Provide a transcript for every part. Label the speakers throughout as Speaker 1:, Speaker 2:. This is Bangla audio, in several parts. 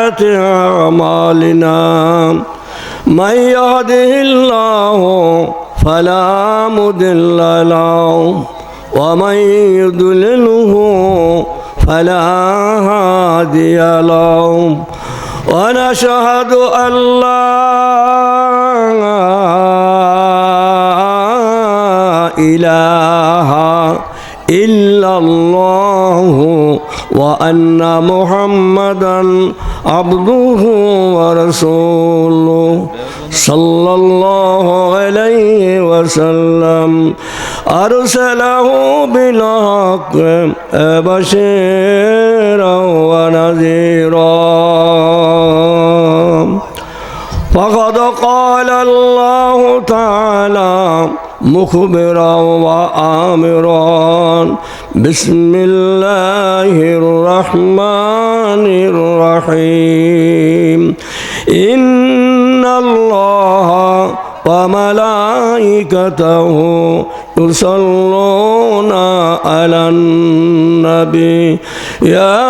Speaker 1: أعمالنا من يهده الله فلا مضل له ومن يضلله فلا هادي له ونشهد أن لا إله إلا الله وأن محمدا عبده ورسوله صلى الله عليه وسلم أرسله بالحق بشيرا ونذيرا فقد قال الله تعالى مخبرا وآمرا بسم الله الرحمن الرحيم إن الله وملائكته يصلون على النبي يا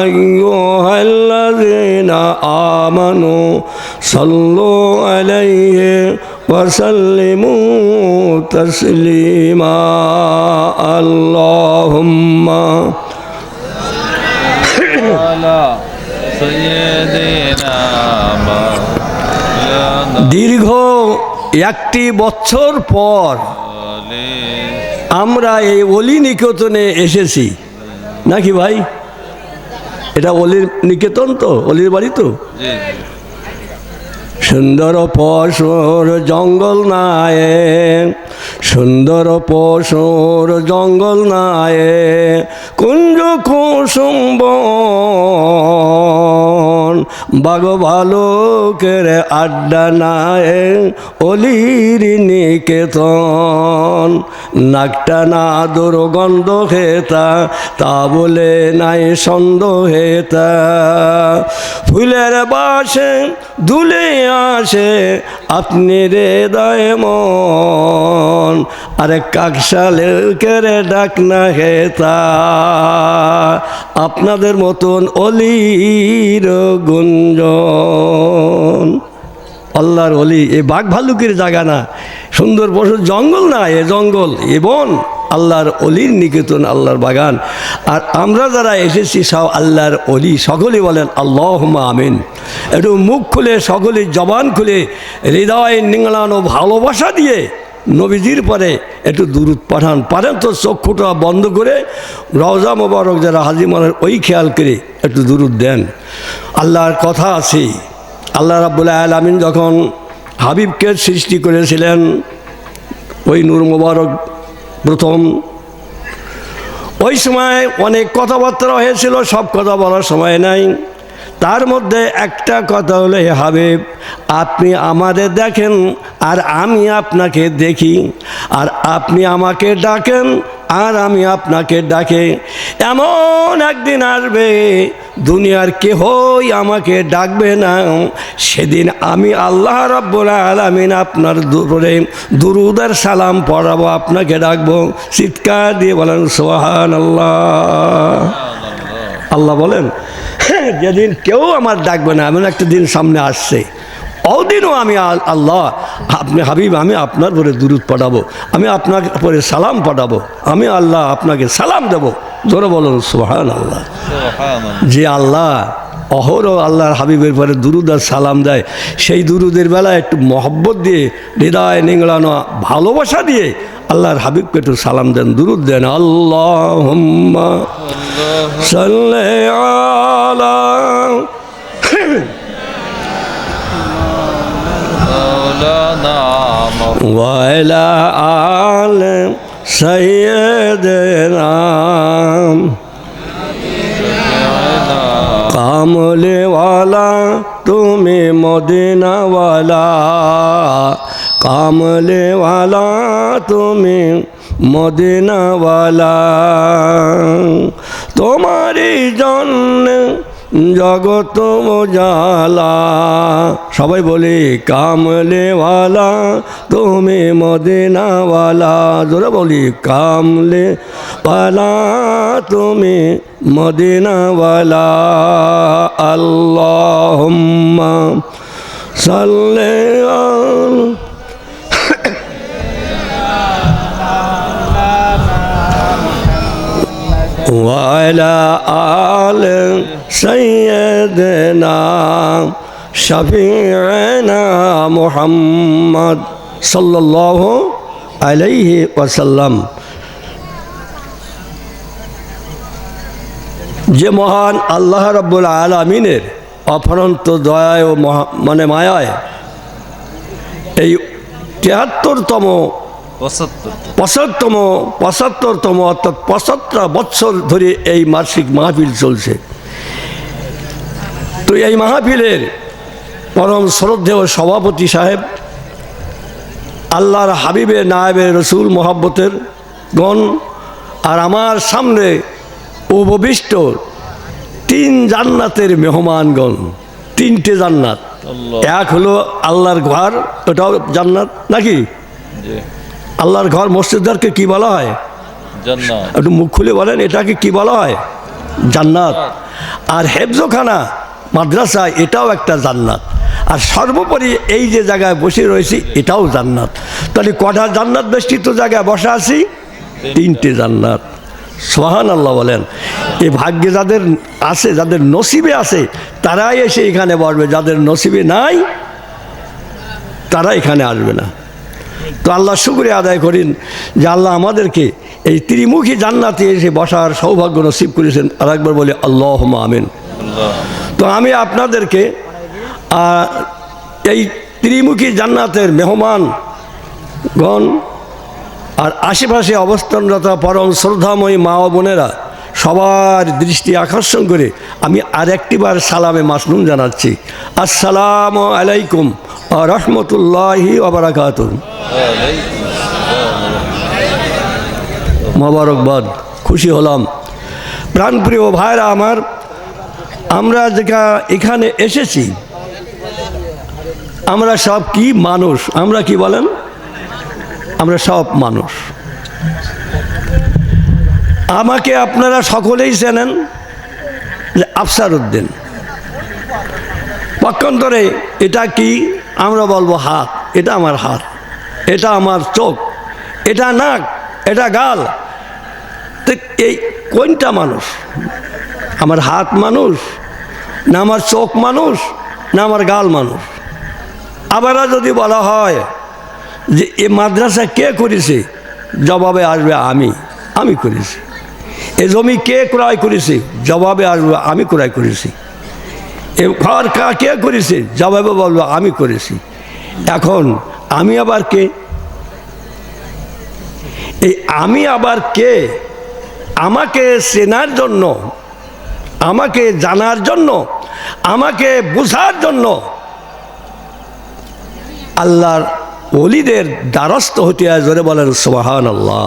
Speaker 1: أيها الذين آمنوا صلوا عليه وسلموا تسليما اللهم দীর্ঘ একটি বছর পর আমরা এই অলি নিকেতনে এসেছি নাকি ভাই? এটা অলির নিকেতন তো, অলির বাড়ি তো। সুন্দর পশুর জঙ্গল নায়ে, সুন্দর পশুর জঙ্গল নায়ে, কুঞ্জ কুসুম বাগ ভালুকের আড্ডা নায়ে, অলির নিকেতন। নাকটা না দুর্গন্ধ হেতা, তা বলে নাই সন্দেহ হেতা। ফুলের বাসে দুলে আসে আপনি হৃদয় মন, আরে কাকশালের ডাক না হেতা। আপনাদের মতন অলির গুঞ্জন। আল্লাহর অলি এ বাঘ ভালুকের জায়গা না, সুন্দর পশুর জঙ্গল না, এ জঙ্গল এবং আল্লাহর অলির নিকেতন, আল্লাহর বাগান। আর আমরা যারা এসেছি সব আল্লাহর অলি, সকলে বলেন আল্লাহুম্মা আমিন। একটু মুখ খুলে, সকলে জবান খুলে, হৃদয় নিংড়ানো ভালোবাসা দিয়ে নবীজির পরে একটু দুরূদ পাঠান। পারেন তো চক্ষুটা বন্ধ করে রওজা মোবারক যারা হাজী মানের ওই খেয়াল করে একটু দুরূদ দেন। আল্লাহর কথা আছে, আল্লাহ রাব্বুল আলামিন যখন হাবিবকে সৃষ্টি করেছিলেন, ওই নূর মোবারক প্রথম, ওই সময় অনেক কথাবার্তা হয়েছিল, সব কথা বলার সময় নাই। তার মধ্যে একটা কথা হলো, হে হাবিব আপনি আমাদের দেখেন আর আমি আপনাকে দেখি, আর আপনি আমাকে ডাকেন আর আমি আপনাকে ডাকে। এমন একদিন আসবে দুনিয়ার কেহই আমাকে ডাকবে না, সেদিন আমি আল্লাহ রাব্বুল আলামিন আপনার উপরে দুরূদের সালাম পড়াবো, আপনাকে ডাকবো। চিৎকার দিয়ে বলেন সুবহানাল্লাহ। আল্লাহ বলেন যেদিন কেউ আমার ডাকবে না, এমন একটা দিন সামনে আসছে, ওদিনও আমি আল্লাহ, আপনি হাবিব আমি আপনার পরে দুরূদ পাঠাবো, আমি আপনার পরে সালাম পাঠাবো, আমি আল্লাহ আপনাকে সালাম দেব। ধরে বলুন সুবহানাল্লাহ। যে আল্লাহ অহরহ আল্লাহর হাবিবের পরে দুরূদ আর সালাম দেয়, সেই দুরূদের বেলায় একটু মহব্বত দিয়ে, হৃদয় নিংড়ানো ভালোবাসা দিয়ে আল্লাহর হাবিবকে একটু সালাম দেন, দুরূদ দেন। আল্লাহুম্মা সাল্লি আলা ওয়া আলা আলি সাইয়্যিদিনা কামলিওয়ালা তুমি মদিনাওয়ালা, কামলিওয়ালা তুমি মদিনাওয়ালা। তোমারই জন্য জগত মোজালা। সবাই বলি কামলেওয়ালা তুমি মদিনাওয়ালা। জোরে বলি কামলেওয়ালা তুমি মদিনাওয়ালা। আল্লাহুম্মা সাল্লি আলা وعلى آل سيدنا شفيعنا محمد صلى الله عليه وسلم। যে মহান আল্লাহ রাব্বুল আলামিনের অফরন্ত দয়ায় ও মানে মায়ায় এই ৭৩তম ৭৫তম অর্থাৎ ৭৫ বছর ধরে এই মাসিক মাহফিল চলছে। তো এই মাহফিলের পরম শ্রদ্ধেয় সভাপতি সাহেব, আল্লাহর হাবিবের নায়েবে রসুল মোহাব্বতের গণ, আর আমার সামনে উপবিষ্ট ৩ জান্নাতের মেহমানগণ। ৩টে জান্নাত, এক হলো আল্লাহর ঘর, ওটাও জান্নাত নাকি? আল্লাহর ঘর মসজিদকে কি বলা হয়? জান্নাত। একটু মুখ খুলে বলেন, এটাকে কি বলা হয়? জান্নাত। আর হেফজখানা মাদ্রাসা, এটাও একটা জান্নাত। আর সর্বোপরি এই যে জায়গায় বসে রয়েছি, এটাও জান্নাত। তাহলে কটা জান্নাত বেষ্টিত জায়গায় বসা আছি? 3টে জান্নাত। সুবহানাল্লাহ বলেন। এই ভাগ্যে যাদের আছে, যাদের নসিবে আছে, তারাই এসে এখানে বসবে। যাদের নসিবে নাই, তারা এখানে আসবে না। তো আল্লাহ শুকরিয়া আদায় করেন যে আল্লাহ আমাদেরকে এই ত্রিমুখী জান্নাতে এসে বসার সৌভাগ্য নসিব করেছেন। আর একবার বলে আল্লাহুম্মা আমিন। তো আমি আপনাদেরকে এই ত্রিমুখী জান্নাতের মেহমানগণ আর আশেপাশে অবস্থানরত পরম শ্রদ্ধাময়ী মা ও বোনেরা সবার দৃষ্টি আকর্ষণ করে আমি আরেকটিবার সালামে মাসনুন জানাচ্ছি। আসসালামু আলাইকুম ওয়া রাহমাতুল্লাহি ওয়া বারাকাতুহু। মোবারকবাদ, খুশি হলাম। প্রাণপ্রিয় ভাইরা আমার, আমরা যেটা এখানে এসেছি, আমরা সব কি মানুষ। আমরা কি বলেন? আমরা সব মানুষ। আমাকে আপনারা সকলেই চেনেন যে আফসার উদ্দিন। পক্ষান্তরে এটা কি? আমরা বলবো হাত, এটা আমার হাত, এটা আমার চোখ, এটা নাক, এটা গাল। তো এই কোনটা মানুষ? আমার হাত মানুষ, না আমার চোখ মানুষ, না আমার গাল মানুষ? আবার যদি বলা হয় যে এ মাদ্রাসা কে করেছে, জবাবে আসবে আমি করেছি। এ জমি কে ক্রয় করেছে, জবাবে আসবে আমি ক্রয় করেছি। এ ঘর কে করেছে, জবাবে বলবো আমি করেছি। এখন আমি আবার কে? এই আমি আবার কে? আমাকে চেনার জন্য, আমাকে জানার জন্য, আমাকে বোঝার জন্য আল্লাহর ওলিদের দ্বারস্থ হতে হয়। জোরে বলেন সুবহানাল্লাহ।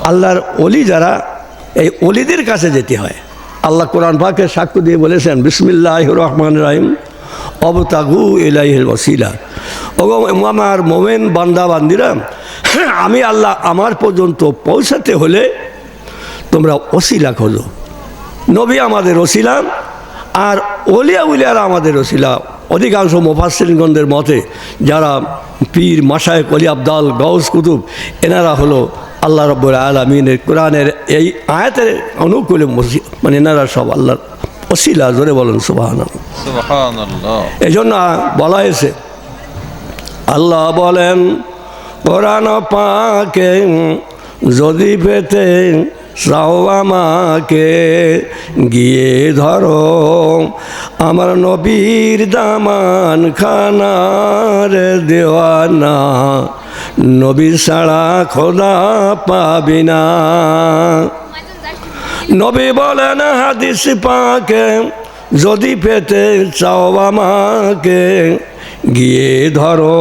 Speaker 1: আল্লাহর ওলি যারা, এই ওলিদের কাছে যেতে হয়। আল্লাহ কোরআন পাকে সাক্ষ্য দিয়ে বলেছেন, বিসমিল্লাহির রহমানির রহিম অবতাগু ইলাইহিল ওয়াসিলা। ও আমার মোমেন বান্দা বান্দিরা, আমি আল্লাহ আমার পর্যন্ত পৌঁছাতে হলে তোমরা ওসিলা খোঁজো। নবী আমাদের ওসিলা, আর ওলিয়া উলিয়ারা আমাদের ওসিলা। অধিকাংশ মুফাসসিরগণদের মতে যারা পীর, মাশায়েখ, ওলি আবদাল, গাউস, কুতুব, এনারা হলো আল্লাহ রাব্বুল আলামিনের কোরআনের এই আয়াতের অনুকূলে মানে এনারা সব আল্লাহর ওসিলা। জোরে বলেন সুবহানাল্লাহ। এই জন্য বলা হয়েছে, আল্লাহ বলেন কোরআন পাকে, যদি পেতে চাও আমাকে গিয়ে ধরো আমার নবীর দামান খানার দেওয়ানা, নবী ছাড়া খোদা পাবি না। নবী বলেন হাদিস পাকে, যদি পেতে চাও আমাকে গিয়ে ধরো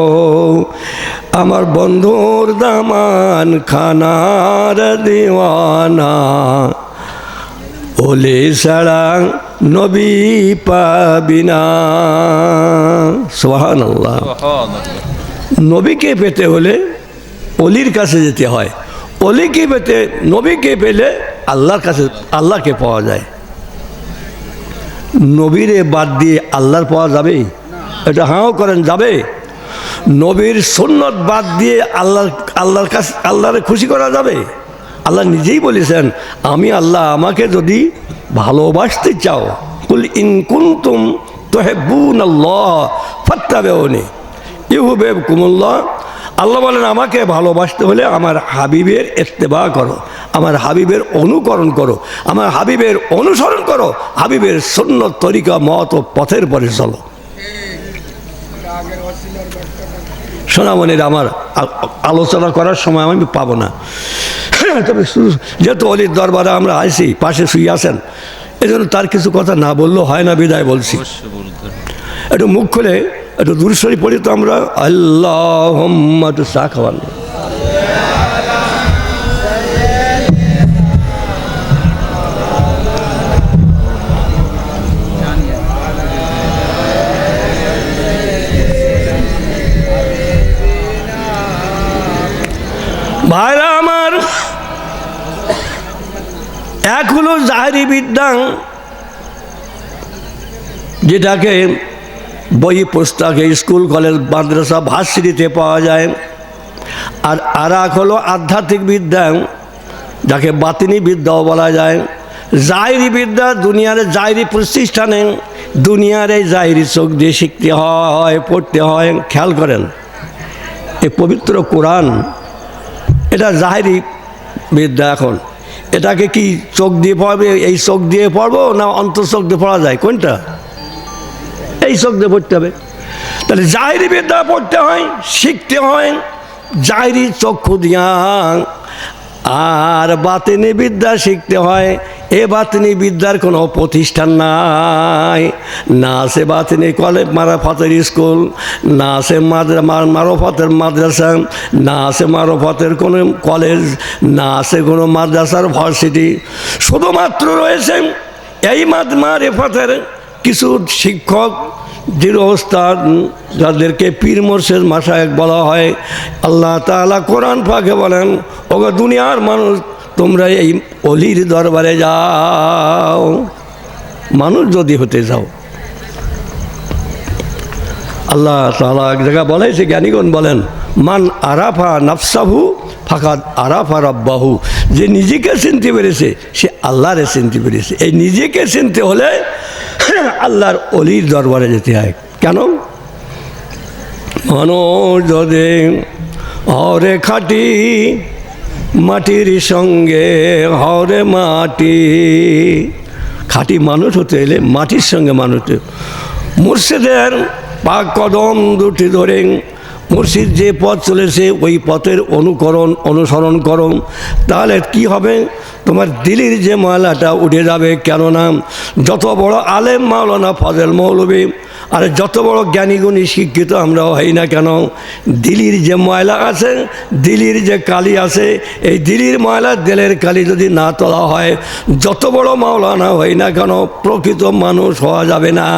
Speaker 1: আমার বন্ধুর দামান খানার দিওয়ানা, ওলি ছাড়া নবী পাবি না। সুবহানাল্লাহ। নবীকে পেতে হলে অলির কাছে যেতে হয়, অলিকে পেতে নবীকে পেলে আল্লাহর কাছে আল্লাহকে পাওয়া যায়। নবীরে বাদ দিয়ে আল্লাহর পাওয়া যাবে? এটা হাও করেন, যাবে? নবীর সুন্নত বাদ দিয়ে আল্লাহর কাছে আল্লাহরে খুশি করা যাবে? আল্লাহ নিজেই বলেছেন, আমি আল্লাহ, আমাকে যদি ভালোবাসতে চাও, কুল ইন কুনতুম তুহিব্বুনাল্লাহ ফাত্তাবিউনি ইউহিব্বুকুমুল্লাহ। আল্লাহ বলেন, আমাকে ভালোবাসতে হলে আমার হাবিবের ইত্তেবা করো, আমার হাবিবের অনুকরণ করো, আমার হাবিবের অনুসরণ করো, হাবিবের সুন্নত তরিকা মত ও পথের পরে চলো। সোনামণির, আমার আলোচনা করার সময় আমি পাবো না, তবে যেহেতু অলির দরবারে আমরা আইছি, পাশে শুয়ে আছেন, এই জন্য তার কিছু কথা না বললেও হয় না, বিদায় বলছি। একটু মুখ খুলে একটু দুরূদ শরীফ পড়ি তো আমরা। আল্লাহুম্মা, একটু চা খাওয়ান। ভাইরা আমার, এক হলো জাহেরি বিদ্যা, যেটাকে বই পুস্তকে স্কুল কলেজ মাদ্রাসা ভার্সিটিতে পাওয়া যায়, আর এক হলো আধ্যাত্মিক বিদ্যা, যাকে বাতিনি বিদ্যাও বলা যায়। জাহেরি বিদ্যা দুনিয়ার জাহেরি প্রতিষ্ঠানে দুনিয়ার এই জাহেরি চোখ দিয়ে শিখতে হয়, পড়তে হয়। খেয়াল করেন, এই পবিত্র কোরআন, এটা জাহেরি বিদ্যা। এখন এটাকে কি চোখ দিয়ে পড়বে, এই চোখ দিয়ে পড়বো না অন্তর চোখ দিয়ে পড়া যায়? কোনটা? এই চোখ দিয়ে পড়তে হবে। তাহলে জাহেরি বিদ্যা পড়তে হয়, শিখতে হয় জাহেরি চক্ষু দিয়া, আর বাতিনি বিদ্যা শিখতে হয়। এ বাতিনি বিদ্যার কোনো প্রতিষ্ঠান নাই, না আছে বাতিনি কলেজ মারফতের স্কুল, না আছে মারফতের মাদ্রাসা, না আছে মারফতের কোনো কলেজ, না আছে কোনো মাদ্রাসার ভার্সিটি। শুধুমাত্র রয়েছে এই মারফতের কিছু শিক্ষক, জিরো ওস্তাদ, যাদেরকে পীর মুর্শিদ মাশায়েখ বলা হয়। আল্লাহ তাআলা কোরআন পাকে বলেন, ওগো দুনিয়ার মানুষ, তোমরা এই অলির দরবারে যাও। মানুষ যদি হতে যাও, আল্লাহ তাআলা এক জায়গায় বলেছে, জ্ঞানীগণ বলেন, মান আরাফা নাফসাহু ফাকাদ আরাফা রাব্বাহু। যে নিজেকে চিনতে পেরেছে সে আল্লাহরে চিনতে পেরেছে। এই নিজেকে চিনতে হলে আল্লাহর অলির দরবারে যেতে হয়। কেন? মানুষ যদি হরে খাটি মাটির সঙ্গে হরে মাটি, খাঁটি মানুষ হতে এলে মাটির সঙ্গে মানুষ। মুর্শিদের পাক কদম দুটি ধরে মুর্শিদ যে পথ চলেছে ওই পথের অনুসরণ করো, তাহলে কি হবে? তোমার দিলের যে ময়লাটা উঠে যাবে। কেননা যত বড় আলেম মাওলানা ফজল মৌলভী আর যত বড় জ্ঞানীগুণী শিক্ষিত আমরা হই না কেন, দিলির যে ময়লা আছে, দিলির যে কালি আছে, এই দিলির ময়লা দিলের কালি যদি না তোলা হয়, যত বড় মাওলানা হই না কেন প্রকৃত মানুষ হওয়া যাবে না।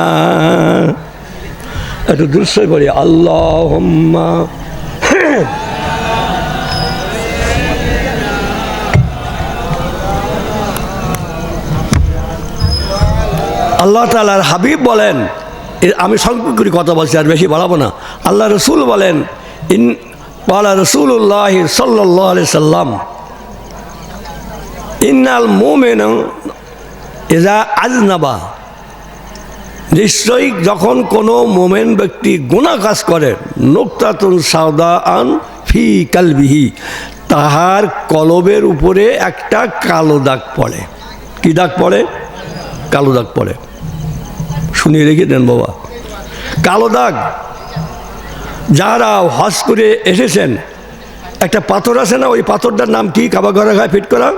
Speaker 1: একটু দৃশ্যই পড়ি, আল্লাহুম্মা। আল্লাহ তাআলার হাবিব বলেন, আমি সংক্ষেপ করে কথা বলছি, আর বেশি বাড়াবো না। আল্লাহ রসুল বলেন, ক্বালা রাসূলুল্লাহ সাল্লাল্লাহু আলাইহি সাল্লাম, ইন্নাল মুমিনা ইযা আযনাবা, নিশ্চয়ই যখন কোনো মোমেন ব্যক্তি গুনাহ কাজ করে, নুকতাতুন সাওদাআন ফি কালবিহি, তাহার কলবের উপরে একটা কালো দাগ পড়ে। কি দাগ পড়ে? কালো দাগ পড়ে। শুনিয়ে রেখে দেন বাবা, কালো দাগ। যারা হজ করে এসেছেন, একটা পাথর আছে না, ওই পাথরটার নাম কি? কাবা ঘরে গায়ে ফিট করা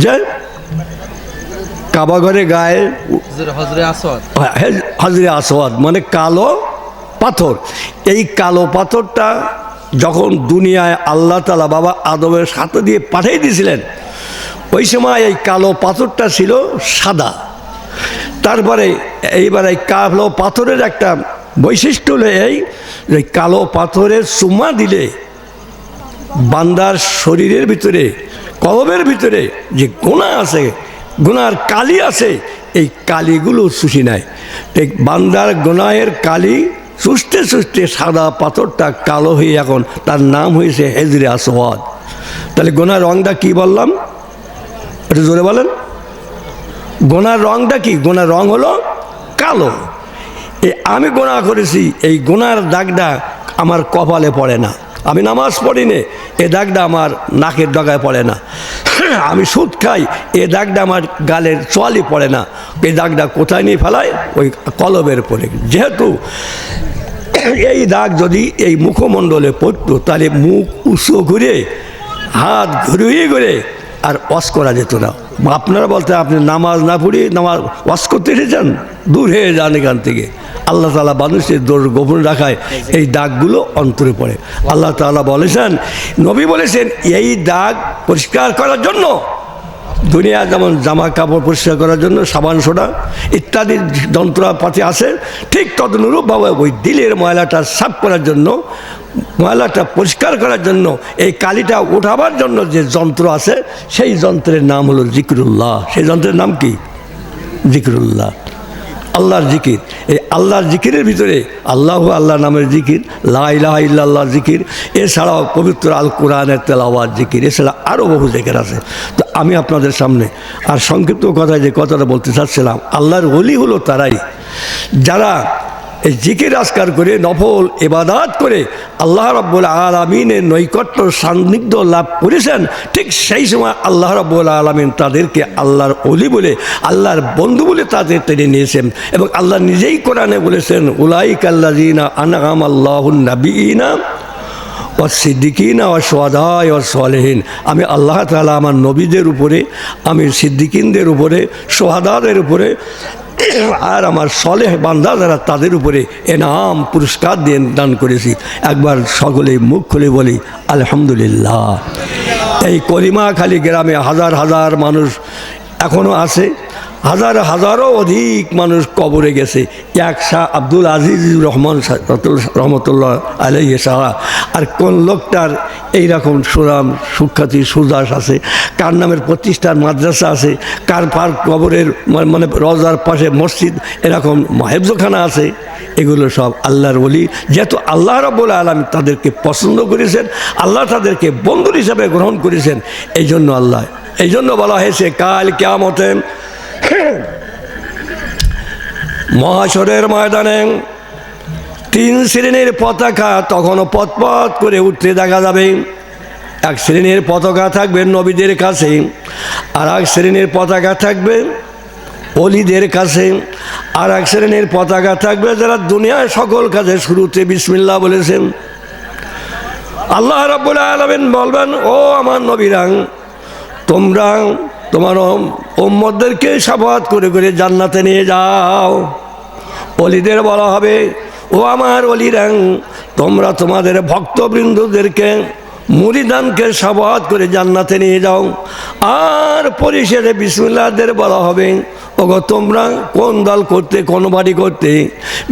Speaker 1: যে কাবা ঘরে গায়ে হজরে আসওয়াদ, মানে কালো পাথর। এই কালো পাথরটা যখন দুনিয়ায় আল্লাহ তাআলা বাবা আদমের সাথে দিয়ে পাঠিয়ে দিয়েছিলেন, ওই সময় এই কালো পাথরটা ছিল সাদা। তারপরে এইবার এই কালো পাথরের একটা বৈশিষ্ট্য হলো এই যে কালো পাথরের চুমা দিলে বান্দার শরীরের ভিতরে কলবের ভিতরে যে গুনাহ আছে, গুনার কালি আছে, এই কালিগুলো চুষি নেয়। ঠিক বান্দার গুনাহের কালি চুষতে চুষতে সাদা পাথরটা কালো হয়ে এখন তার নাম হয়েছে হেজরে আসওয়াদ। তাহলে গুনার রংটা কি বললাম, এটা জোরে বলেন। গুনার রংটা কি? গুনার রং হলো কালো। আমি গুনাহ করেছি, এই গুনার দাগটা আমার কপালে পড়ে না। আমি নামাজ পড়ি নে, এ দাগটা আমার নাকের ডগায় পড়ে না। আমি সুদ খাই, এ দাগটা আমার গালের চোয়ালি পড়ে না। এই দাগটা কোথায় নিয়ে ফেলায়? ওই কলবের পড়ে। যেহেতু এই দাগ যদি এই মুখমণ্ডলে পড়তো, তাহলে মুখ উঁচু ঘুরে হাত ঘুরিয়ে ঘুরে আর ওয়াশ করা যেত না। আপনারা বলতে আপনি নামাজ না পড়িয়ে নামাজ ওয়াশ করতে এসেছেন, দূর হয়ে যান এখান থেকে। আল্লাহ তাআলা মানুষের দোষ গোপন রাখায় এই দাগগুলো অন্তরে পড়ে। আল্লাহ তাআলা বলেছেন, নবী বলেছেন, এই দাগ পরিষ্কার করার জন্য দুনিয়া যেমন জামা কাপড় পরিষ্কার করার জন্য সাবান সোডা ইত্যাদি যন্ত্রপাতি আছে, ঠিক তদনুরূপভাবে ওই দিলের ময়লাটা সাফ করার জন্য, ময়লাটা পরিষ্কার করার জন্য, এই কালিটা উঠাবার জন্য যে যন্ত্র আছে, সেই যন্ত্রের নাম হলো জিকিরুল্লাহ। সেই যন্ত্রের নাম কি? জিকিরুল্লাহ, আল্লাহর জিকির। এই আল্লাহর জিকিরের ভিতরে আল্লাহু আল্লাহ নামের জিকির, লা ইলাহা ইল্লাল্লাহ জিকির, এছাড়াও পবিত্র আল কোরআনের তেলাওয়াত জিকির, এছাড়া আরও বহু জিকির আছে। তো আমি আপনাদের সামনে আর সংক্ষিপ্ত কথায় যে কথাটা বলতে চাচ্ছিলাম, আল্লাহর ওলি হলো তারাই যারা এই জিকির আজকার করে নফল ইবাদত করে আল্লাহ রাব্বুল আলামিনের নৈকট্য সান্নিধ্য লাভ করেছেন। ঠিক সেই সময় আল্লাহ রাব্বুল আলামিন তাদেরকে আল্লাহর ওলি বলে, আল্লাহর বন্ধু বলে তাদের টেনে নিয়েছেন। এবং আল্লাহ নিজেই কোরআনে বলেছেন, উলাইকাল্লাযীনা আনআমাল্লাহুন নাবিয়িনা ওয়াস-সিদ্দিকিনা ওয়াশ-শুহাদা ওয়াস-সালিহিন। আমি আল্লাহ তাআলা আমার নবীদের উপরে, আমি সিদ্দিকিনদের উপরে, শুহাদাদের উপরে আর আমার সলেহ বান্দা যারা তাদের উপরে এনাম পুরস্কার দিয়ে দান করেছি। একবার সকলে মুখ খুলে বলি আলহামদুলিল্লাহ। এই কলিমাখালী গ্রামে হাজার হাজার মানুষ এখনও আছে, হাজার হাজারও অধিক মানুষ কবরে গেছে। এক শাহ আব্দুল আজিজ রহমান রহমতুল্লাহ আলাইহি শাহ, আর কোন লোকটার এইরকম সুনাম সুখ্যাতি সুদাস আছে, কার নামের প্রতিষ্ঠান মাদ্রাসা আছে, কার পার কবরের মানে রওজার পাশে মসজিদ, এরকম হেফজখানা আছে। এগুলো সব আল্লাহর ওলি। যেহেতু আল্লাহ রাব্বুল আলামিন তাদেরকে পছন্দ করেছেন, আল্লাহ তাদেরকে বন্ধু হিসাবে গ্রহণ করেছেন, এই জন্য বলা হয়েছে কাল কিয়ামতে মহাশরের ময়দানে 3 শ্রেণীর পতাকা তখনও পথ করে উঠতে দেখা যাবে। এক শ্রেণীর পতাকা থাকবে নবীদের কাছে, আর এক শ্রেণীর পতাকা থাকবে ওলিদের কাছে, আর এক শ্রেণীর পতাকা থাকবে যারা দুনিয়ায় সকল কাজে শুরুতে বিসমিল্লাহ বলেছেন। আল্লাহ রাব্বুল আলামিন বলবেন, ও আমার নবীরা, তোমরা তোমার উম্মতদেরকে শাফাআত করে করে জান্নাতে নিয়ে যাও। ওলিদের বলা হবে, ও আমার ওলিরা, তোমরা তোমাদের ভক্তবৃন্দদেরকে মুরিদানকে শাফাআত করে জান্নাতে নিয়ে যাও। আর পরিশেষে বিসমিল্লাহদের বলা হবে, ওগো তোমরা কোন দল করতে, কোন বাড়ি করতে?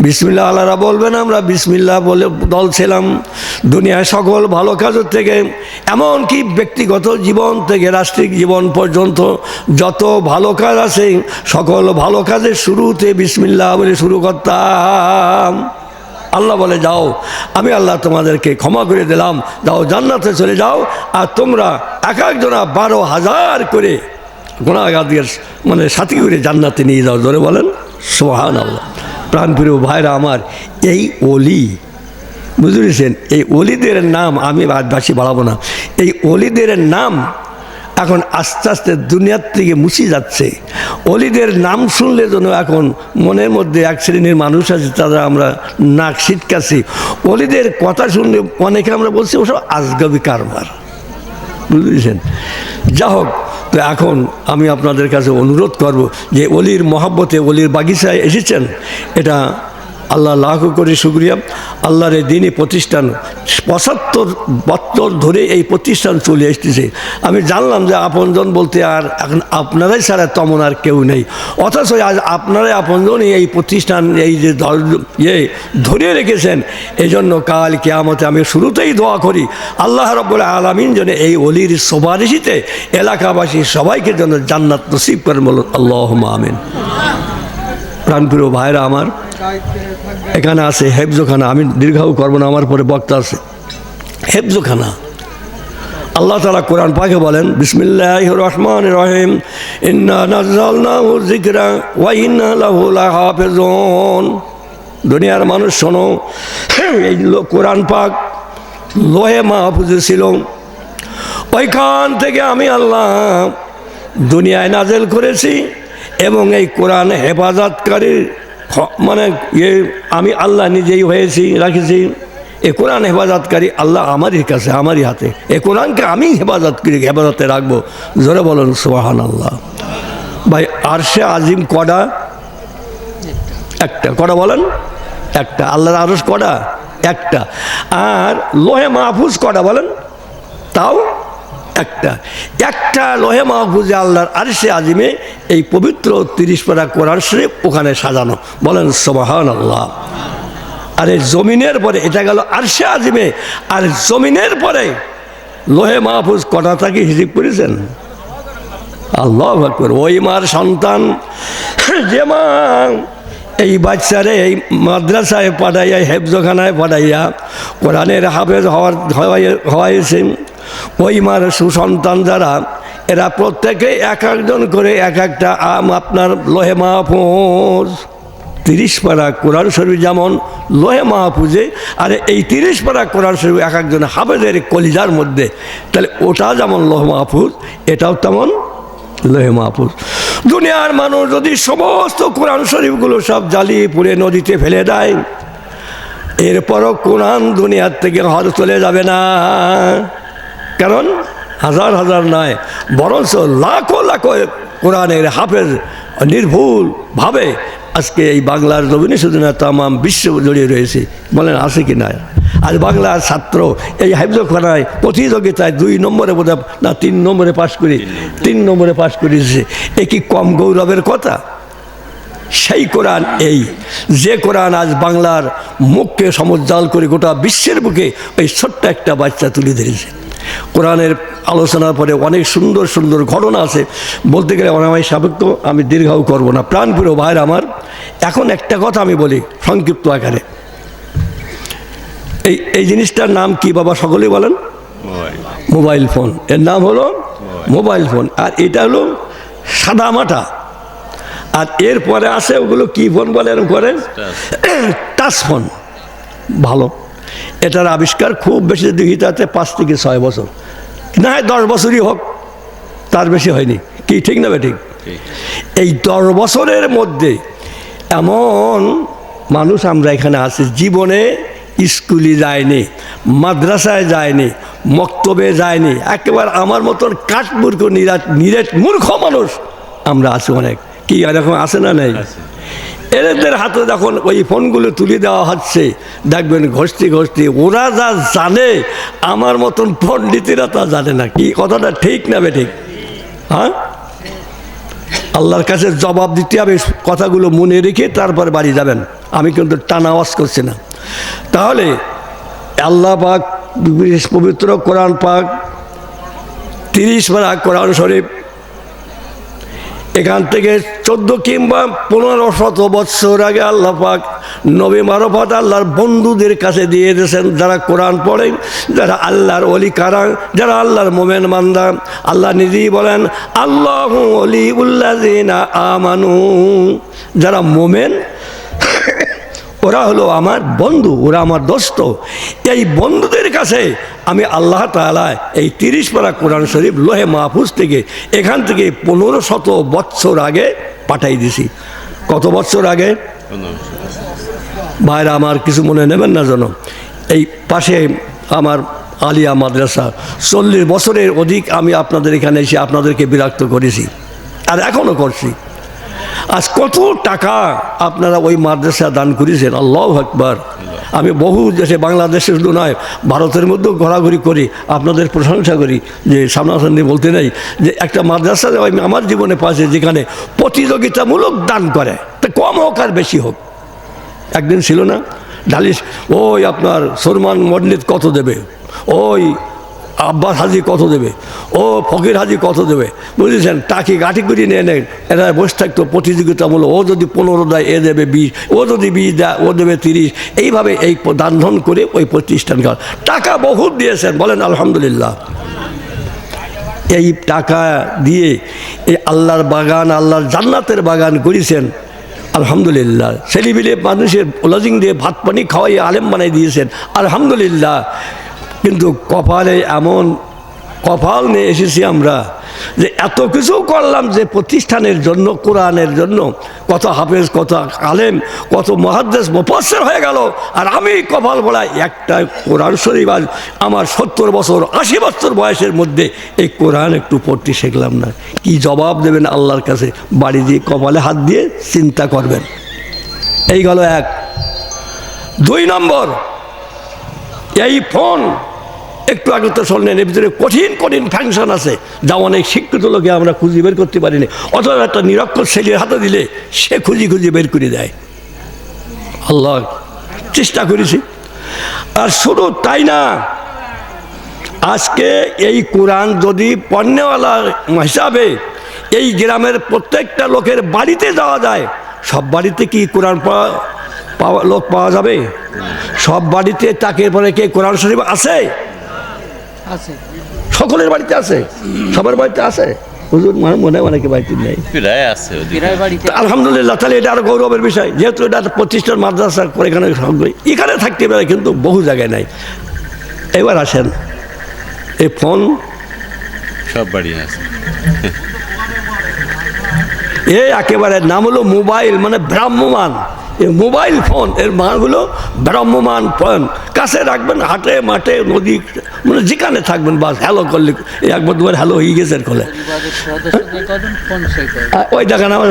Speaker 1: বিসমিল্লাহ আল্লাহরা বলবেন, আমরা বিসমিল্লাহ বলে দল ছিলাম। দুনিয়ায় সকল ভালো কাজের থেকে, এমনকি ব্যক্তিগত জীবন থেকে রাষ্ট্রিক জীবন পর্যন্ত যত ভালো কাজ আছে, সকল ভালো কাজের শুরুতে বিসমিল্লাহ বলে শুরু করতাম। আল্লাহ বলে, যাও, আমি আল্লাহ তোমাদেরকে ক্ষমা করে দিলাম, যাও জান্নাতে চলে যাও। আর তোমরা এক একজনা 12,000 করে গুনাহগারদের মানে সাথী করে জান্নাতে নিয়ে যাও। ধরে বলেন সুবহানাল্লাহ। প্রাণপ্রিয় ভাইরা আমার, এই ওলি বুঝেছেন, এই ওলিদের নাম আমি বেশি বাড়াবো না। এই ওলিদের নাম এখন আস্তে আস্তে দুনিয়ার থেকে মুছে যাচ্ছে। ওলিদের নাম শুনলে যেন এখন মনের মধ্যে এক শ্রেণীর মানুষ আছে, তারা আমরা নাক ছিটকাছি। ওলিদের কথা শুনলে অনেকে আমরা বলছি ওসব আজগবি কারবার, বুঝেছেন। যা হোক, তো এখন আমি আপনাদের কাছে অনুরোধ করব যে অলির মহব্বতে অলির বাগিচায় এসেছেন, এটা আল্লাহ লাখ কোটি শুকরিয়া। আল্লাহর এই দিনই প্রতিষ্ঠান ৭৫ বছর ধরে এই প্রতিষ্ঠান চলে এসেছে। আমি জানলাম যে আপনজন বলতে আর এখন আপনারাই ছাড়া তেমন আর কেউ নেই, অথচ আজ আপনারাই আপনজনই এই প্রতিষ্ঠান এই যে ধরে রেখেছেন। এই জন্য কাল কিয়ামতে আমি শুরুতেই দোয়া করি আল্লাহ রাব্বুল আলামিন যেন এই অলির সুপারিশিতে এলাকাবাসী সবাইকে যেন জান্নাত নসিব করেন, বলুন আল্লাহুম্মা আমিন। প্রাণপ্রিয় ভাইরা আমার, এখানে আছে হেফজখানা, আমি দীর্ঘায়ু করবো না, আমার পরে বক্তা আছে। হেফজখানা আল্লাহ তাআলা কোরআন পাকে বলেন, বিসমিল্লাহির রহমানির রহিম, ইন্না নাযালনাহু যিকরা ওয়া ইন্না লাহু লাহাফিজুন। দুনিয়ার মানুষ শোনো, এই কোরআন পাক লোহে মাহফুজে ছিল, ওইখান থেকে আমি আল্লাহ দুনিয়ায় নাজেল করেছি এবং এই কোরআন হেফাজতকারী মানে আমি আল্লাহ নিজেই হয়েছি, রাখেছি। এ কোরআন হেফাজতকারী আল্লাহ আমারই কাছে, আমারই হাতে। এ কোরআনকে আমি হেফাজতে রাখবো। জোরে বলুন সুবহানাল্লাহ। ভাই আরশে আজিম কটা? একটা। কটা বলেন? একটা। আল্লাহর আরশ কটা? একটা। আর লোহে মাহফুজ কটা বলেন? তাও একটা। একটা লোহে মাহফুজে আল্লাহর আরশে আজিমে এই পবিত্র 30 পারা কোরআন শরীফ ওখানে সাজানো, বলেন সুবহানাল্লাহ। আর এই জমিনের পরে এটা গেল আরশে আজিমে, আর জমিনের পরে লোহে মাহফুজ কটা থাকি হিসেব করেছেন? আল্লাহু আকবার। ওই মার সন্তান যে মা এই বাচ্চারে এই মাদ্রাসায় পাঠাইয়া, হেফজখানায় পাঠাইয়া কোরআনের হাফেজ হওয়াইছেন, ওই মার সুসন্তান যারা, এরা প্রত্যেকে এক একজন করে এক একটা আপনার লোহে মাহফুজ 30 পারা কোরআন শরীফ যেমন লোহে মাহফুজে, আর এই 30 পারা কোরআন শরীফ এক একজন হাফেজের কলিজার মধ্যে, তাহলে ওটা যেমন লোহে মাহফুজ, এটাও তেমন লোহে মাহফুজ। দুনিয়ার মানুষ যদি সমস্ত কোরআন শরীফগুলো সব জ্বালিয়ে পুড়ে নদীতে ফেলে দেয়, এরপরও কোরআন দুনিয়ার থেকে হর চলে যাবে না। কারণ হাজার হাজার নয়, বরঞ্চ লাখো লাখো কোরআনের হাফেজ নির্ভুলভাবে আজকে এই বাংলার জমিনে শুধু না, তামাম বিশ্ব জড়িয়ে রয়েছে। বলেন আছে কি না? আজ বাংলার ছাত্র এই হেফজখানায় প্রতিযোগিতায় 2 নম্বরে বোধ না 3 নম্বরে পাশ করি, 3 নম্বরে পাশ করেছে। এ কি কম গৌরবের কথা? সেই কোরআন, এই যে কোরআন আজ বাংলার মুখকে সমুজ্জ্বল করে গোটা বিশ্বের বুকে ওই ছোট্ট একটা বাচ্চা তুলে ধরেছে। কোরআনের আলোচনার পরে অনেক সুন্দর সুন্দর ঘটনা আছে, বলতে গেলে অনামাই সাবেক্ত, আমি দীর্ঘায়ু করব না। প্রাণপ্রিয় ভাইর আমার, এখন একটা কথা আমি বলি সংক্ষিপ্ত আকারে। এই জিনিসটার নাম কি বাবা? সকলেই বলেন মোবাইল ফোন। এর নাম হলো মোবাইল ফোন। আর এটা হলো সাদা মাটা। আর এরপরে আছে ওগুলো কি ফোন বলে এরকম করে, টাচ ফোন। ভালো, এটার আবিষ্কার খুব বেশি দুইটাতে 5 থেকে 6 বছর, না হয় 10 বছরই হোক, তার বেশি হয়নি। কি ঠিক না ঠিক? এই 10 বছরের মধ্যে এমন মানুষ আমরা এখানে আছি জীবনে স্কুলে যায়নি, মাদ্রাসায় যায়নি, মক্তবে যায়নি, একেবারে আমার মতন কাঠমূর্খ নিরেট মূর্খ মানুষ আমরা আছি অনেক। কি এরকম আছে না? নেই? এদের হাতে যখন ওই ফোনগুলো তুলে দেওয়া হচ্ছে, দেখবেন ঘষতে ঘষতে ওরা যা জানে আমার মতন পণ্ডিতেরা তা জানে না। কি কথাটা ঠিক না বে ঠিক? হ্যাঁ, আল্লাহর কাছে জবাব দিতে হবে। কথাগুলো মনে রেখে তারপর বাড়ি যাবেন। আমি কিন্তু টানা আওয়াজ করছি না। তাহলে আল্লাহ পাক পবিত্র কোরআন পাক 30 পারা কোরআন শরীফ, এখান থেকে 14 কিংবা 1500 বৎসর আগে আল্লাহ পাক নবী মারফত আল্লাহর বন্ধুদের কাছে দিয়ে দিয়েছেন, যারা কোরআন পড়েন, যারা আল্লাহর ওলি কারা, যারা আল্লাহর মোমেন বান্দা। আল্লাহ নিজেই বলেন, আল্লাহু ওলিউল্লাযিনা আমানু, যারা মোমেন ওরা হলো আমার বন্ধু, ওরা আমার দোস্ত। এই বন্ধুদের কাছে আমি আল্লাহ তাআলা এই 30 পারা কোরআন শরীফ লোহে মাহফুজ থেকে এখান থেকে 1500 বৎসর আগে পাঠাই দিছি। কত বৎসর আগে? ভাইরা আমার, কিছু মনে নেবেন না যেন। এই পাশে আমার আলিয়া মাদ্রাসা, 40 বছরের অধিক আমি আপনাদের এখানে এসে আপনাদেরকে বিরক্ত করেছি, আর এখনও করছি। আজ কত টাকা আপনারা ওই মাদ্রাসা দান করেছেন, আল্লাহু আকবার। আমি বহু দেশে, বাংলাদেশে শুধু নয় ভারতের মধ্যেও ঘোরাঘুরি করি, আপনাদের প্রশংসা করি যে সামনাসামনি বলতে নেই যে একটা মাদ্রাসা আমি আমার জীবনে পাচ্ছি যেখানে প্রতিযোগিতামূলক দান করে, তা কম হোক আর বেশি হোক। একদিন ছিল না ডালিশ, ওই আপনার সলমান মডলিদ কত দেবে, ওই আব্বাস হাজি কত দেবে, ও ফকির হাজি কত দেবে, বুঝেছেন, টাকি গাঠি করে নিয়ে নেন। এরা বসে থাকতো প্রতিযোগিতামূলক, ও যদি 15 দেয় এ দেবে 20, ও যদি 20 দেয় ও দেবে 30, এইভাবে এই দান ধন করে ওই প্রতিষ্ঠান টাকা বহুত দিয়েছেন, বলেন আলহামদুলিল্লাহ। এই টাকা দিয়ে এই আল্লাহর বাগান, আল্লাহর জান্নাতের বাগান করেছেন, আলহামদুলিল্লাহ। ছেলেপিলে মানুষের লজিং দিয়ে ভাত পানি খাওয়াই আলেম বানাই দিয়েছেন, আলহামদুলিল্লাহ। কিন্তু কপালে এমন কপাল নিয়ে এসেছি আমরা যে এত কিছু করলাম যে প্রতিষ্ঠানের জন্য, কোরআনের জন্য, কত হাফেজ, কত আলেম, কত মুহাদ্দিস মুফাসসির হয়ে গেল, আর আমি কপাল বলা একটা কোরআন শরীফ আজ আমার 70 বছর 80 বছর বয়সের মধ্যে এই কোরআন একটু পড়তে শিখলাম না। কি জবাব দেবেন আল্লাহর কাছে? বাড়ি দিয়ে কপালে হাত দিয়ে চিন্তা করবেন। এই গেল এক। 2 নম্বর, এই ফোন একটু আগে তো শুনলেন, এর ভিতরে কঠিন কঠিন ফাংশন আছে যা অনেক শিক্ষিত লোকে আমরা খুঁজে বের করতে পারিনি, অথবা একটা নিরক্ষর ছেলের হাতে দিলে সে খুঁজি বের করে দেয়। আল্লাহ, চেষ্টা করেছি। আর শুধু তাই না, আজকে এই কোরআন যদি পণ্যওয়ালা হিসাবে এই গ্রামের প্রত্যেকটা লোকের বাড়িতে যাওয়া যায়, সব বাড়িতে কি কোরআন লোক পাওয়া যাবে? সব বাড়িতে তাকের পরে কে কোরআন শরীফ আছে? সকলের বাড়িতে আছে, সবার বাড়িতে আছে। হুজুর মনে অনেকে বাড়িতে নেই, আলহামদুলিল্লাহ। তাহলে এটা আরো গৌরবের বিষয়, যেহেতু এটা প্রতিষ্ঠান মাদ্রাসা করে এখানে থাকতে পারে, কিন্তু বহু জায়গায় নাই। এবার আসেন, এই ফোন
Speaker 2: সব বাড়ি আছে।
Speaker 1: এ একেবারে নাম হলো মোবাইল, মানে ভ্রাম্যমান। এই মোবাইল ফোন এর মান হলো ভ্রাম্যমান ফোন। কাছে রাখবেন, হাটে মাঠে নদী, মানে যেখানে থাকবেন, বাস হ্যালো করলে একবার দুবার হ্যালো হয়ে গেছে করলে। ওই দেখেন আমার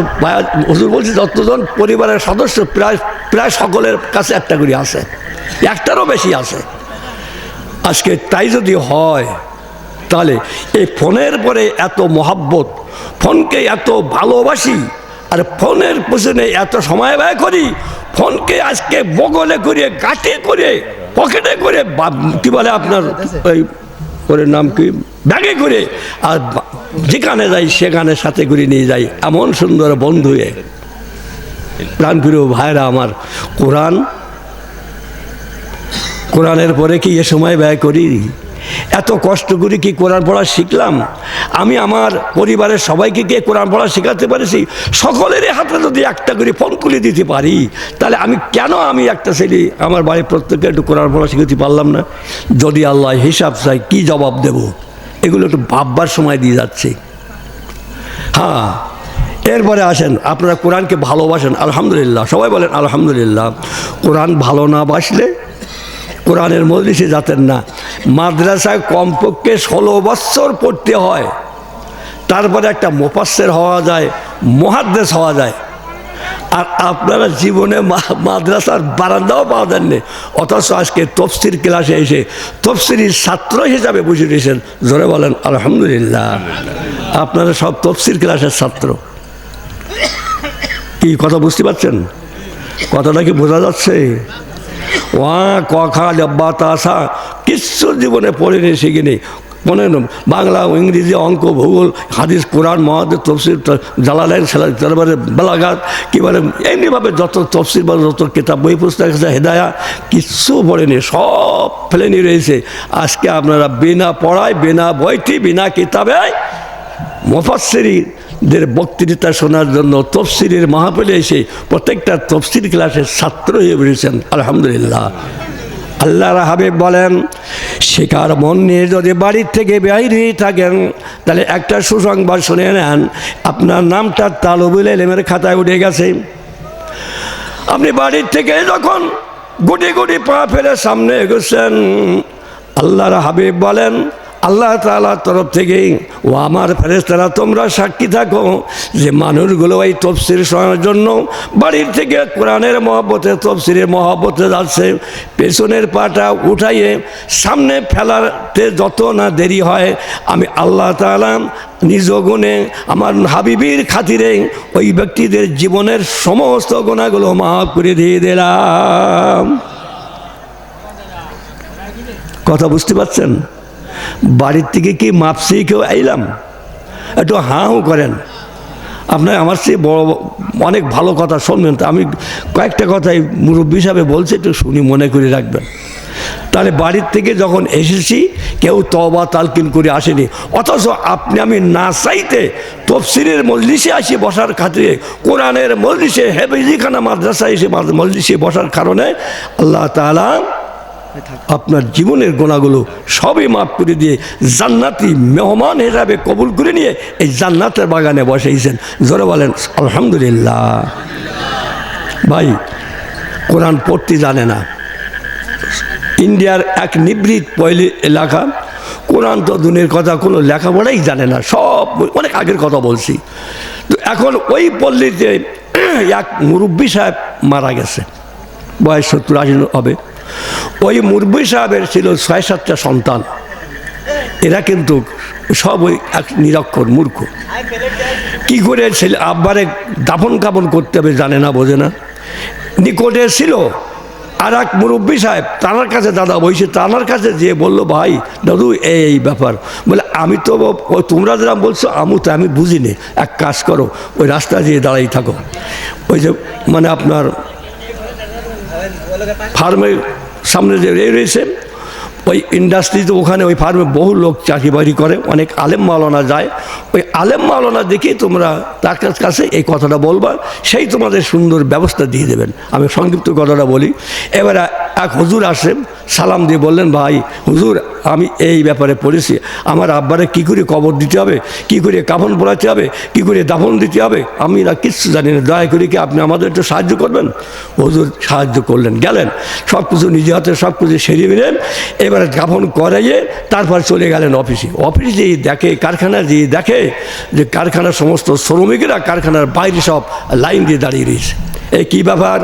Speaker 1: হুজুর বলছি, যতজন পরিবারের সদস্য প্রায় সকলের কাছে একটা করে আছে, একটারও বেশি আছে। আজকে তাই যদি হয়, তাহলে এই ফোনের পরে এত মহাব্বত, ফোনকে এত ভালোবাসি, আর ফোনের পেছনে এত সময় ব্যয় করি, ফোনকে আজকে বগলে করে, গাঁটে করে, পকেটে করে, কি বলে আপনার ওই ওর নাম কি, ব্যাগে করে, আর যেখানে যাই সেখানে সাথে করে নিয়ে যাই। এমন সুন্দর বন্ধু, প্রাণপ্রিয় ভাইরা আমার, কোরআনের পরে কি এ সময় ব্যয় করি? এত কষ্ট করে কি কোরআন পড়া শিখলাম? আমি আমার পরিবারের সবাইকে কে কোরআন পড়া শেখাতে পারেছি? সকলের হাতে যদি একটা করে ফোন তুলে দিতে পারি, তাহলে আমি একটা ছেলে আমার বাড়ির প্রত্যেককে একটু কোরআন পড়া শিখাতে পারলাম না? যদি আল্লাহ হিসাব চাই, কি জবাব দেব? এগুলো একটু ভাববার সময় দিয়ে যাচ্ছে। হ্যাঁ, এরপরে আসেন, আপনারা কোরআনকে ভালোবাসেন, আলহামদুলিল্লাহ, সবাই বলেন আলহামদুলিল্লাহ। কোরআন ভালো না বাসলে কোরআনের মজলিসে যাতেন না। মাদ্রাসায় কমপক্ষে 16 বছর পড়তে হয়, তারপরে একটা মুফাসসির হওয়া যায়, মুহাদ্দিস হওয়া যায়। আর আপনারা জীবনে মাদ্রাসার বারান্দাও পাওয়া যাননি, অথচ আজকে তফসির ক্লাসে এসে তফসিরের ছাত্র হিসাবে বুঝে নিয়েছেন। জোরে বলেন আলহামদুলিল্লাহ। আপনারা সব তফসির ক্লাসের ছাত্র। কি কথা বুঝতে পারছেন? কথাটা কি বোঝা যাচ্ছে? কখা ডব্বা তাসা কিচ্ছু জীবনে পড়েনি, শিখিনি। মনে বাংলা, ইংরেজি, অঙ্ক, ভূগোল, হাদিস, কোরআন, মহাদেব, তফসির, জালালাইন, তারপরে বেলাগাত, কি বলে, এমনিভাবে যত তফসির বা যত কিতাব, বই পুস্তক আছে, হেদায়া, কিচ্ছু পড়েনি, সব ফেলে নিয়ে রয়েছে। আজকে আপনারা বিনা পড়ায়, বিনা বইটি, বিনা কিতাবে মুফাসসিরদের বক্তৃতা শোনার জন্য তফসিরের মাহফিলে এসে প্রত্যেকটা তফসির ক্লাসের ছাত্র হয়ে বেরিয়েছেন, আলহামদুলিল্লাহ। আল্লাহর হাবিব বলেন, শেখার মন নিয়ে যদি বাড়ির থেকে বাইরে থাকেন, তাহলে একটা সুসংবাদ শুনে নেন, আপনার নামটা তালবুল ইলমের খাতায় উঠে গেছে। আপনি বাড়ির থেকে যখন গুটি গুটি পা ফেলে সামনে এগোচ্ছেন, আল্লাহর হাবিব বলেন, আল্লাহ তাআলার তরফ থেকে ও আমার ফেরেশতারা তোমরা সাক্ষী থাকো যে মানুষগুলো এই তফসির শোনার জন্য বাড়ির থেকে কোরআনের মহব্বতে তফসিরের মহব্বতে যাচ্ছে, পেছনের পাটা উঠাইয়ে সামনে ফেলাতে যত না দেরি হয় আমি আল্লাহ তাআলা নিজ গুণে আমার হাবিবির খাতিরে ওই ব্যক্তিদের জীবনের সমস্ত গুনাহগুলো মাফ করে দিয়ে দিলাম। কথা বুঝতে পারছেন? বাড়ির থেকে কি মাপসি কেউ আইলাম? একটু হাঁ করেন। আপনার আমার চেয়ে বড় অনেক ভালো কথা শুনবেন, তো আমি কয়েকটা কথাই মুরব্বী হিসাবে বলছি, একটু শুনি, মনে করে রাখবেন। তাহলে বাড়ির থেকে যখন এসেছি কেউ তওবা তালকিন করে আসেনি, অথচ আপনি আমি না চাইতে তফসিরের মজলিসে আসি বসার খাতিরে, কোরআনের মজলিসে, হেফেজিখানা মাদ্রাসা এসে মজলিসে বসার কারণে আল্লাহ তাআলা আপনার জীবনের গুনাহগুলো সবই মাফ করে দিয়ে জান্নাতি মেহমান হিসাবে কবুল করে নিয়ে এই জান্নাতের বাগানে বসেছেন। জোরে বলেন আলহামদুলিল্লাহ। ভাই, কোরআন পড়তে জানে না, ইন্ডিয়ার এক নিভৃত পয়লি এলাকা, কোরআন তো দূরের কথা, কোনো লেখাপড়াই জানে না, সব অনেক আগের কথা বলছি। তো এখন ওই পল্লীতে এক মুরব্বী সাহেব মারা গেছে, বয়স 70-80 হবে। ওই মুরব্বী সাহেবের ছিল 6-7টা সন্তান। এরা কিন্তু সব ওই এক নিরক্ষর মূর্খ। কি করে ছেলে আব্বারে দাফন কাফন করতে হবে জানে না, বোঝে না। নিকটে ছিল আর এক মুরব্বী সাহেব, তার কাছে দাদা বসে, তার কাছে যেয়ে বললো, ভাই দাদু এই ব্যাপার, বলে আমি তো তোমরা যেরকম বলছো আমি বুঝিনি, এক কাজ করো, ওই রাস্তা দিয়ে দাঁড়াই থাকো, ওই যে মানে আপনার ফার্মের সামনে যে রয়েছে ওই ইন্ডাস্ট্রিতে, ওখানে ওই ফার্মে বহু লোক চাকরি বাকরি করে, অনেক আলেম মাওলানা যায়, ওই আলেম মাওলানা দেখে তোমরা তার কাছে এই কথাটা বলবা, সেই তোমাদের সুন্দর ব্যবস্থা দিয়ে দেবেন। আমি সংক্ষিপ্ত কথাটা বলি। এবারে এক হুজুর আসেন, সালাম দিয়ে বললেন, ভাই হুজুর আমি এই ব্যাপারে পড়েছি, আমার আব্বারে কী করে কবর দিতে হবে, কী করে কাফন পরাতে হবে, কী করে দাফন দিতে হবে, আমি না কিচ্ছু জানি না, দয়া করে কি আপনি আমাদের একটু সাহায্য করবেন? হুজুর সাহায্য করলেন, গেলেন সব কিছু নিজে হাতে সব কিছু সেরিয়ে নিলেন। এবারে কাফন করাইয়ে তারপর চলে গেলেন অফিসে। অফিসে যেয়ে দেখে, কারখানা যেয়ে দেখে যে কারখানার সমস্ত শ্রমিকেরা কারখানার বাইরে সব লাইন দিয়ে দাঁড়িয়ে রয়েছে। এই কী ব্যাপার,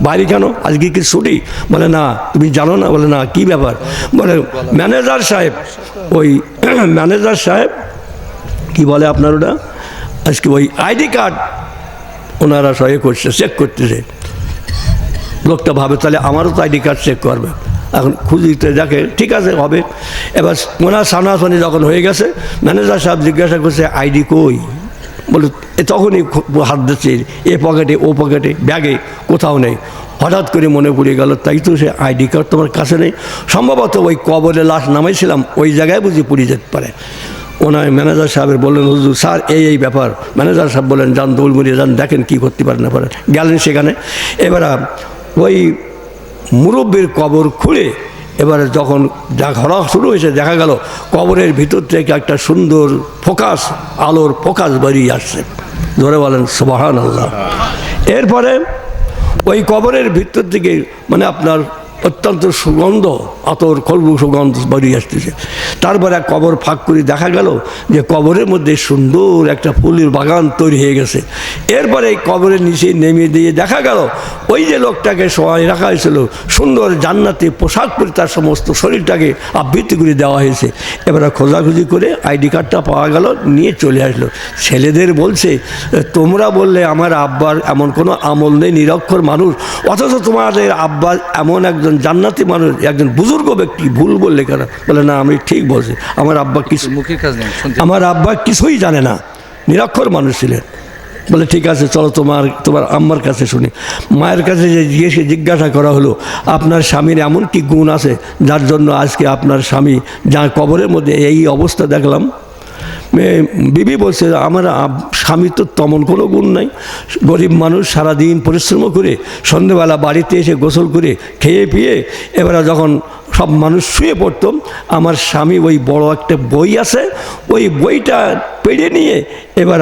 Speaker 1: বাইরে কেন, আজকে কি ছুটি? বলে না। তুমি জানো না? বলে না। কি ব্যাপার? বলে ম্যানেজার সাহেব, ওই ম্যানেজার সাহেব কি বলে আপনার ওটা, আজকে ওই আইডি কার্ড ওনারা সয়ে করছে, চেক করতেছে। লোকটা ভাবে তাহলে আমারও তো আইডি কার্ড চেক করবে। এখন খুঁজিতে দেখে ঠিক আছে হবে। এবার ওনার সামনাসামনি যখন হয়ে গেছে, ম্যানেজার সাহেব জিজ্ঞাসা করছে আইডি কই? বলে তখনই হাত দিচ্ছে এ পকেটে ও পকেটে, ব্যাগে, কোথাও নেই। হঠাৎ করে মনে পড়ে গেল, তাই তো সে আইডি কার্ড তোমার কাছে নেই, সম্ভবত ওই কবরে লাশ নামাইছিলাম ওই জায়গায় বুঝি পড়ে যেতে পারে। ওনার ম্যানেজার সাহেবের বললেন, হুজুর স্যার এই ব্যাপার। ম্যানেজার সাহেব বললেন, যান দৌড় মরিয়ে যান, দেখেন কী করতে পারেন না পারেন। গেলেন সেখানে। এবার ওই মুরব্বীর কবর খুঁড়ে এবারে যখন ঘোরা শুরু হয়েছে, দেখা গেল কবরের ভিতর থেকে একটা সুন্দর ফোকাস, আলোর ফোকাস বেরিয়ে আসছে। ধরে বলেন সুবহানাল্লাহ। এরপরে ওই কবরের ভিতর থেকে মানে আপনার অত্যন্ত সুগন্ধ, আতর খলবু সুগন্ধ বেরিয়ে আসতেছে। তারপরে কবর ফাঁক করে দেখা গেল যে কবরের মধ্যে সুন্দর একটা ফুলের বাগান তৈরি হয়ে গেছে। এরপরে এই কবরের নিচে নেমে দিয়ে দেখা গেল ওই যে লোকটাকে শোয়াই রাখা হয়েছিল সুন্দর জান্নাতি পোশাক পরে তার সমস্ত শরীরটাকে আবৃত্তি করে দেওয়া হয়েছে। এবারে খোঁজাখুঁজি করে আইডি কার্ডটা পাওয়া গেল, নিয়ে চলে আসলো। ছেলেদের বলছে, তোমরা বললে আমার আব্বার এমন কোনো আমল নেই, নিরক্ষর মানুষ, অথচ তোমাদের আব্বা এমন একজন জান্নাতি মানুষ, একজন বুজুর্গ ব্যক্তি, ভুল বললে কেন? বলে না আমি ঠিক বলছি, আমার আব্বা কিছু আমার আব্বা কিছুই জানে না, নিরক্ষর মানুষ ছিলেন। বলে ঠিক আছে চলো তোমার আম্মার কাছে শুনি। মায়ের কাছে যে জিজ্ঞাসা করা হলো, আপনার স্বামীর এমন কি গুণ আছে যার জন্য আজকে আপনার স্বামী যা কবরের মধ্যে এই অবস্থা দেখলাম? বিবি বলছে, আমার স্বামী তো তেমন কোনো গুণ নাই, গরিব মানুষ, সারাদিন পরিশ্রম করে সন্ধ্যেবেলা বাড়িতে এসে গোসল করে খেয়ে পিয়ে এবারে যখন সব মানুষ শুয়ে পড়তাম, আমার স্বামী ওই বড় একটা বই আছে, ওই বইটা পেড়ে নিয়ে এবার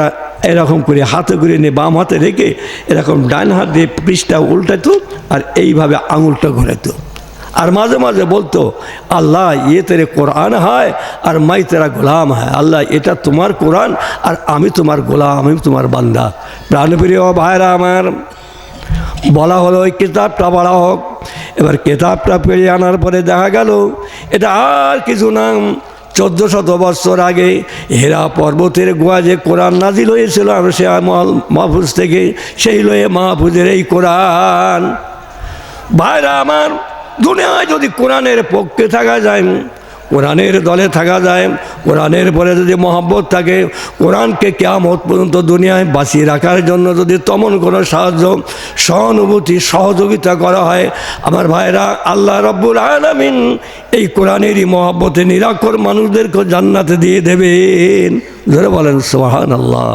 Speaker 1: এরকম করে হাতে করে নিয়ে বাম হাতে রেখে এরকম ডান হাত দিয়ে পৃষ্ঠা উল্টাতো আর এইভাবে আঙুলটা ঘোরাতো। আর মাঝে মাঝে বলতো, আল্লাহ ইয়ে তেরে কোরআন হয় আর মাই তেরা গোলাম হয়। আল্লাহ এটা তোমার কোরআন আর আমি তোমার গোলাম, আমি তোমার বান্দা। প্রাণপ্রিয় ভাইরা আমার, বলা হলো ওই কিতাবটা পড়া হোক। এবার কিতাবটা পেরিয়ে আনার পরে দেখা গেল এটা আর কিছু না, 1400 বছর আগে হেরা পর্বতের গোয়া যে কোরআন নাজিল হয়েছিল আর সে মাহফুজ থেকে, সেই লয়ে মাহফুজের এই কোরআন। ভাইরা আমার, দুনিয়ায় যদি কোরআনের পক্ষে থাকা যায়, কোরআনের দলে থাকা যায়, কোরআনের পরে যদি মহব্বত থাকে, কোরআনকে কিয়ামত পর্যন্ত দুনিয়ায় বাঁচিয়ে রাখার জন্য যদি তেমন কোনো সাহায্য, সহানুভূতি, সহযোগিতা করা হয়, আমার ভাইরা, আল্লাহ রাব্বুল আলামিন এই কোরআনেরই মহব্বতে নিরাকর মানুষদেরকে জান্নাতে দিয়ে দেবেন। ধরে বলেন সুবহানাল্লাহ।